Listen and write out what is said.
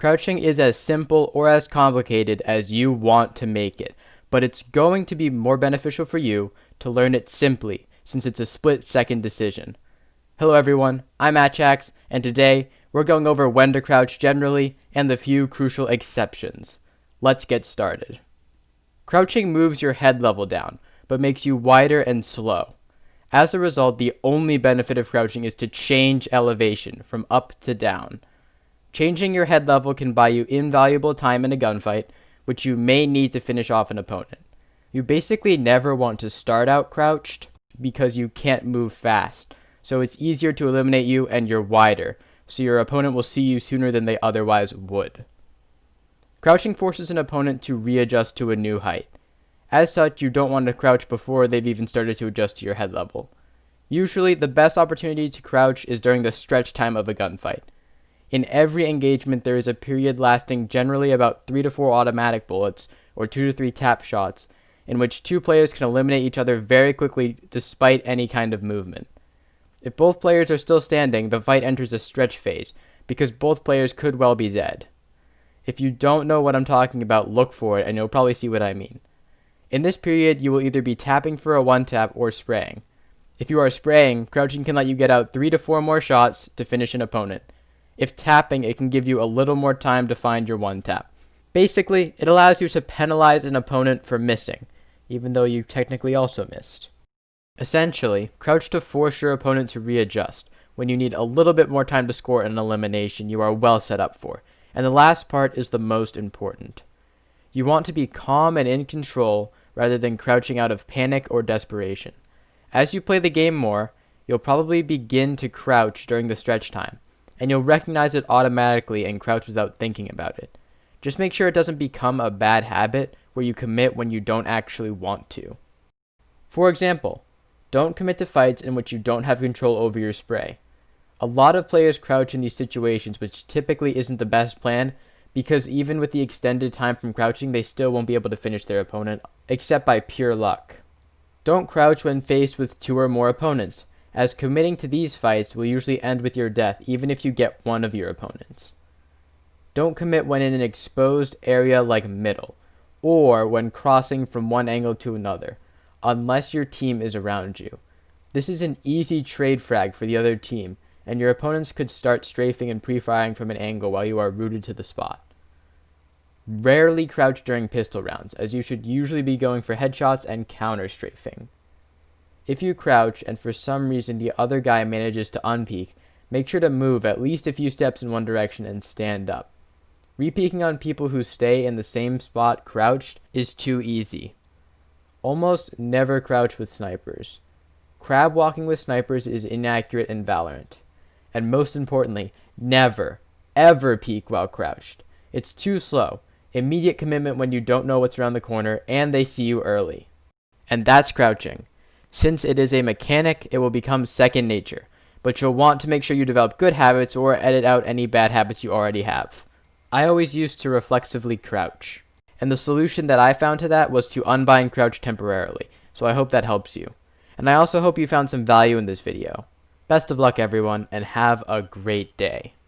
Crouching is as simple or as complicated as you want to make it, but it's going to be more beneficial for you to learn it simply, since it's a split-second decision. Hello everyone, I'm Achax, and today we're going over when to crouch generally and the few crucial exceptions. Let's get started. Crouching moves your head level down, but makes you wider and slow. As a result, the only benefit of crouching is to change elevation from up to down. Changing your head level can buy you invaluable time in a gunfight, which you may need to finish off an opponent. You basically never want to start out crouched because you can't move fast, so it's easier to eliminate you and you're wider, so your opponent will see you sooner than they otherwise would. Crouching forces an opponent to readjust to a new height. As such, you don't want to crouch before they've even started to adjust to your head level. Usually, the best opportunity to crouch is during the stretch time of a gunfight. In every engagement, there is a period lasting generally about 3 to 4 automatic bullets, or 2 to 3 tap shots, in which two players can eliminate each other very quickly despite any kind of movement. If both players are still standing, the fight enters a stretch phase, because both players could well be dead. If you don't know what I'm talking about, look for it and you'll probably see what I mean. In this period, you will either be tapping for a one-tap or spraying. If you are spraying, crouching can let you get out 3 to 4 more shots to finish an opponent. If tapping, it can give you a little more time to find your one-tap. Basically, it allows you to penalize an opponent for missing, even though you technically also missed. Essentially, crouch to force your opponent to readjust when you need a little bit more time to score an elimination you are well set up for. And the last part is the most important. You want to be calm and in control rather than crouching out of panic or desperation. As you play the game more, you'll probably begin to crouch during the stretch time, and you'll recognize it automatically and crouch without thinking about it. Just make sure it doesn't become a bad habit where you commit when you don't actually want to. For example, don't commit to fights in which you don't have control over your spray. A lot of players crouch in these situations, which typically isn't the best plan, because even with the extended time from crouching, they still won't be able to finish their opponent, except by pure luck. Don't crouch when faced with 2 or more opponents, as committing to these fights will usually end with your death even if you get one of your opponents. Don't commit when in an exposed area like middle, or when crossing from one angle to another, unless your team is around you. This is an easy trade frag for the other team, and your opponents could start strafing and pre-firing from an angle while you are rooted to the spot. Rarely crouch during pistol rounds, as you should usually be going for headshots and counter-strafing. If you crouch and for some reason the other guy manages to unpeek, make sure to move at least a few steps in one direction and stand up. Repeeking on people who stay in the same spot crouched is too easy. Almost never crouch with snipers. Crab walking with snipers is inaccurate in Valorant. And most importantly, never, ever peek while crouched. It's too slow. Immediate commitment when you don't know what's around the corner and they see you early. And that's crouching. Since it is a mechanic, it will become second nature, but you'll want to make sure you develop good habits or edit out any bad habits you already have. I always used to reflexively crouch, and the solution that I found to that was to unbind crouch temporarily, so I hope that helps you. And I also hope you found some value in this video. Best of luck everyone, and have a great day.